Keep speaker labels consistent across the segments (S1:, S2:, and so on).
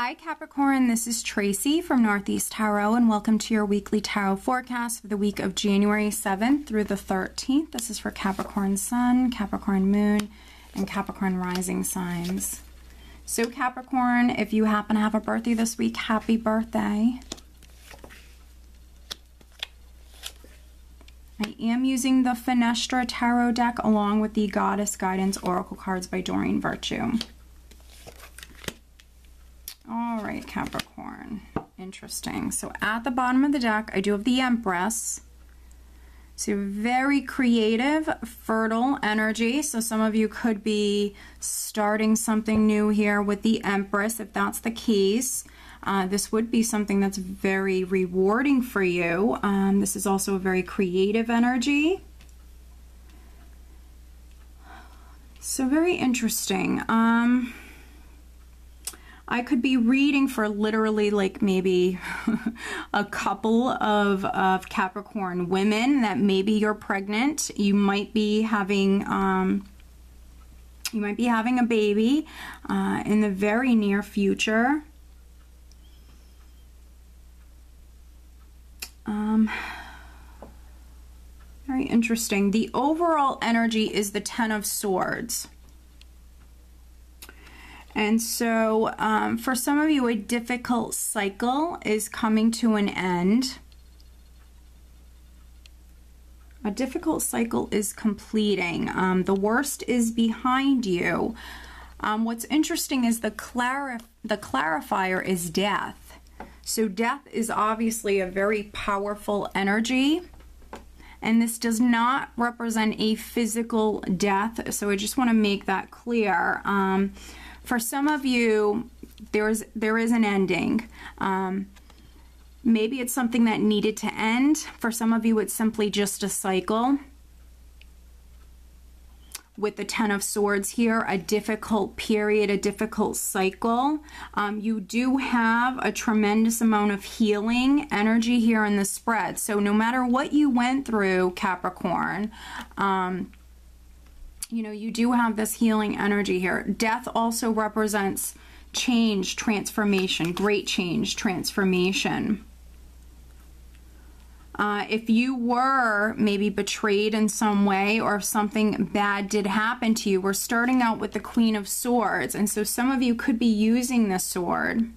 S1: Hi Capricorn, this is Tracy from Northeast Tarot and welcome to your weekly tarot forecast for the week of January 7th through the 13th. This is for Capricorn Sun, Capricorn Moon, and Capricorn Rising signs. So Capricorn, if you happen to have a birthday this week, happy birthday. I am using the Fenestra Tarot deck along with the Goddess Guidance Oracle cards by Doreen Virtue. All right, Capricorn. Interesting. So at the bottom of the deck, I do have the Empress. So very creative, fertile energy. So some of you could be starting something new here with the Empress, if that's the case. This would be something that's very rewarding for you. This is also a very creative energy. So very interesting. I could be reading for literally like maybe a couple of Capricorn women that maybe you're pregnant. You might be having a baby in the very near future. Very interesting. The overall energy is the Ten of Swords. And so for some of you, a difficult cycle is coming to an end. A difficult cycle is completing. The worst is behind you. What's interesting is the clarifier is death. So death is obviously a very powerful energy. And this does not represent a physical death. So I just want to make that clear. For some of you, there is an ending. Maybe it's something that needed to end. For some of you, it's simply just a cycle. With the Ten of Swords here, a difficult period, a difficult cycle. You do have a tremendous amount of healing energy here in the spread. So no matter what you went through, Capricorn, you know, you do have this healing energy here. Death also represents change, transformation, great change, transformation. If you were maybe betrayed in some way or if something bad did happen to you, we're starting out with the Queen of Swords. And so some of you could be using the sword,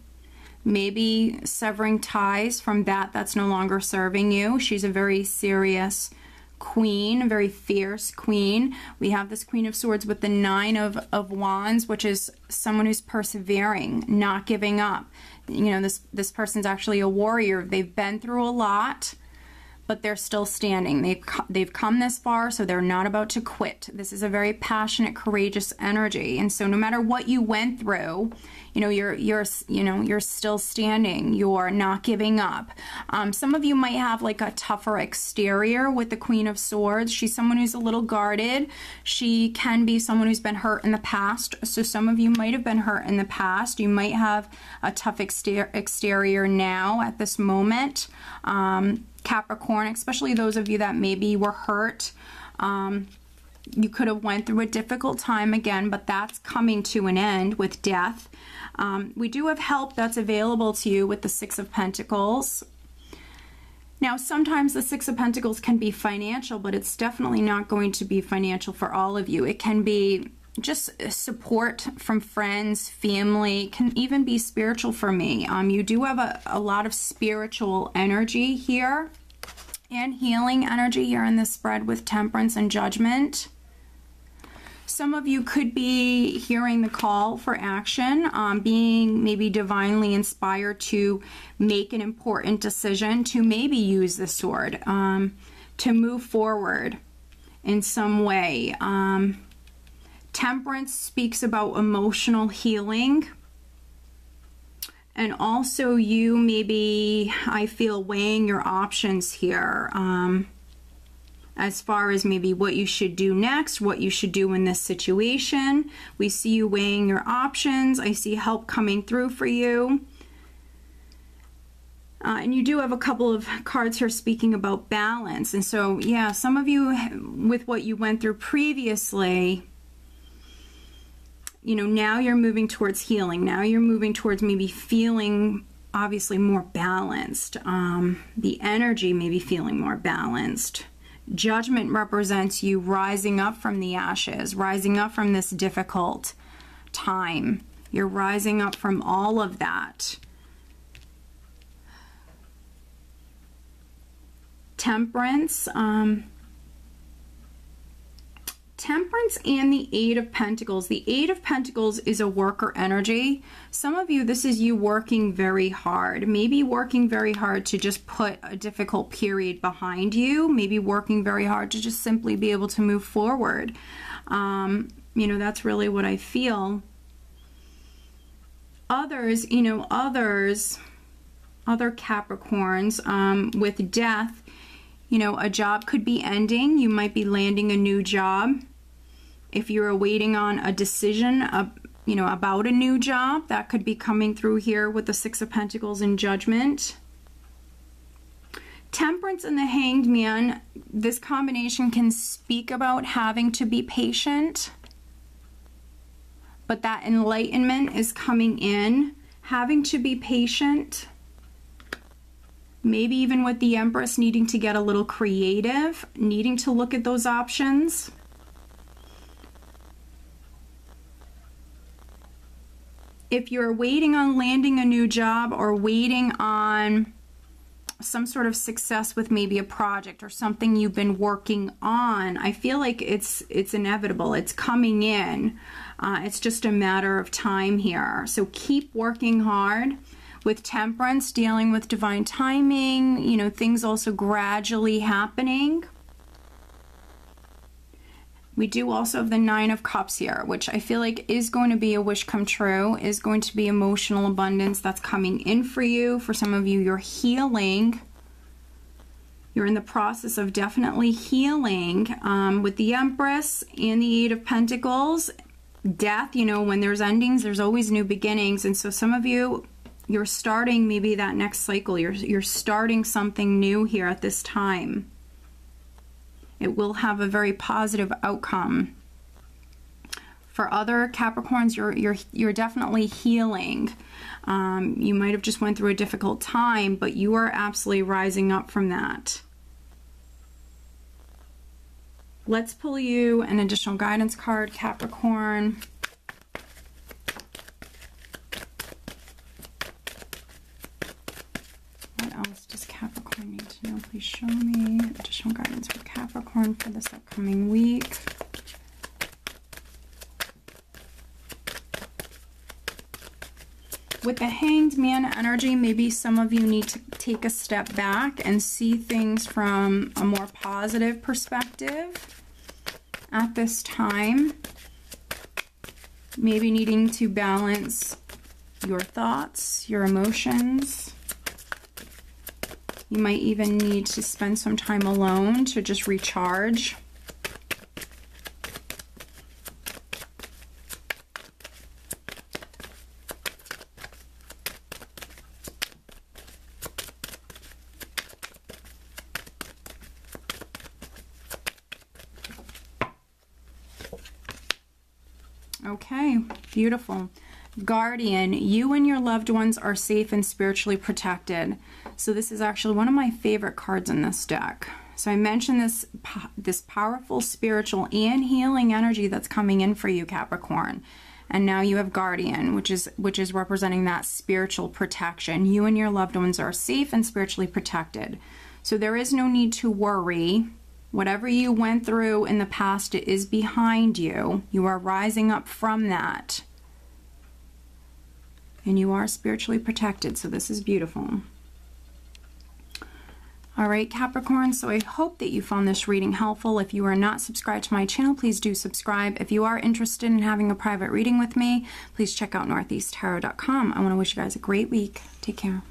S1: maybe severing ties from that's no longer serving you. She's a very serious queen, a very fierce queen. We have this Queen of Swords with the Nine of Wands, which is someone who's persevering, not giving up. You know, this person's actually a warrior. They've been through a lot, but they're still standing. They've come this far, so they're not about to quit. This is a very passionate, courageous energy. And so no matter what you went through, you know, you're still standing. You're not giving up. Some of you might have like a tougher exterior with the Queen of Swords. She's someone who's a little guarded. She can be someone who's been hurt in the past. So some of you might have been hurt in the past. You might have a tough exterior now at this moment. Capricorn, especially those of you that maybe were hurt. You could have went through a difficult time again, but that's coming to an end with death. We do have help that's available to you with the Six of Pentacles. Now, sometimes the Six of Pentacles can be financial, but it's definitely not going to be financial for all of you. It can be just support from friends, family, can even be spiritual for me. You do have a lot of spiritual energy here and healing energy here in this spread with Temperance and Judgment. Some of you could be hearing the call for action, being maybe divinely inspired to make an important decision, to maybe use the sword, to move forward in some way. Temperance speaks about emotional healing. And also you maybe, I feel, weighing your options here. As far as maybe what you should do next, what you should do in this situation. We see you weighing your options. I see help coming through for you. And you do have a couple of cards here speaking about balance. And so, yeah, some of you, with what you went through previously, you know, now you're moving towards healing. Now you're moving towards maybe feeling obviously more balanced. The energy maybe feeling more balanced. Judgment represents you rising up from the ashes, rising up from this difficult time. You're rising up from all of that. Temperance. Temperance and the Eight of Pentacles. The Eight of Pentacles is a worker energy. Some of you, this is you working very hard. Maybe working very hard to just put a difficult period behind you. Maybe working very hard to just simply be able to move forward. You know, that's really what I feel. Others, you know, other Capricorns, with death, you know, a job could be ending. You might be landing a new job. If you're waiting on a decision, you know, about a new job, that could be coming through here with the Six of Pentacles and Judgment. Temperance and the Hanged Man, this combination can speak about having to be patient, but that enlightenment is coming in, having to be patient. Maybe even with the Empress needing to get a little creative, needing to look at those options. If you're waiting on landing a new job or waiting on some sort of success with maybe a project or something you've been working on, I feel like it's inevitable. It's coming in. It's just a matter of time here. So keep working hard. With Temperance, dealing with divine timing, you know, things also gradually happening. We do also have the Nine of Cups here, which I feel like is going to be a wish come true, is going to be emotional abundance that's coming in for you. For some of you, you're healing. You're in the process of definitely healing. With the Empress and the Eight of Pentacles, death, you know, when there's endings, there's always new beginnings. And so some of you, you're starting maybe that next cycle. You're starting something new here at this time. It will have a very positive outcome. For other Capricorns, you're definitely healing. You might have just went through a difficult time, but you are absolutely rising up from that. Let's pull you an additional guidance card, Capricorn. What else does Capricorn need to know? Please show me additional guidance for Capricorn for this upcoming week. With the Hanged Man energy, maybe some of you need to take a step back and see things from a more positive perspective at this time. Maybe needing to balance your thoughts, your emotions. You might even need to spend some time alone to just recharge. Okay, beautiful. Guardian, you and your loved ones are safe and spiritually protected. So this is actually one of my favorite cards in this deck. So I mentioned this powerful spiritual and healing energy that's coming in for you, Capricorn. And now you have Guardian, which is representing that spiritual protection. You and your loved ones are safe and spiritually protected. So there is no need to worry. Whatever you went through in the past, it is behind you. You are rising up from that. And you are spiritually protected, so this is beautiful. All right, Capricorn, so I hope that you found this reading helpful. If you are not subscribed to my channel, please do subscribe. If you are interested in having a private reading with me, please check out northeasttarot.com. I want to wish you guys a great week. Take care.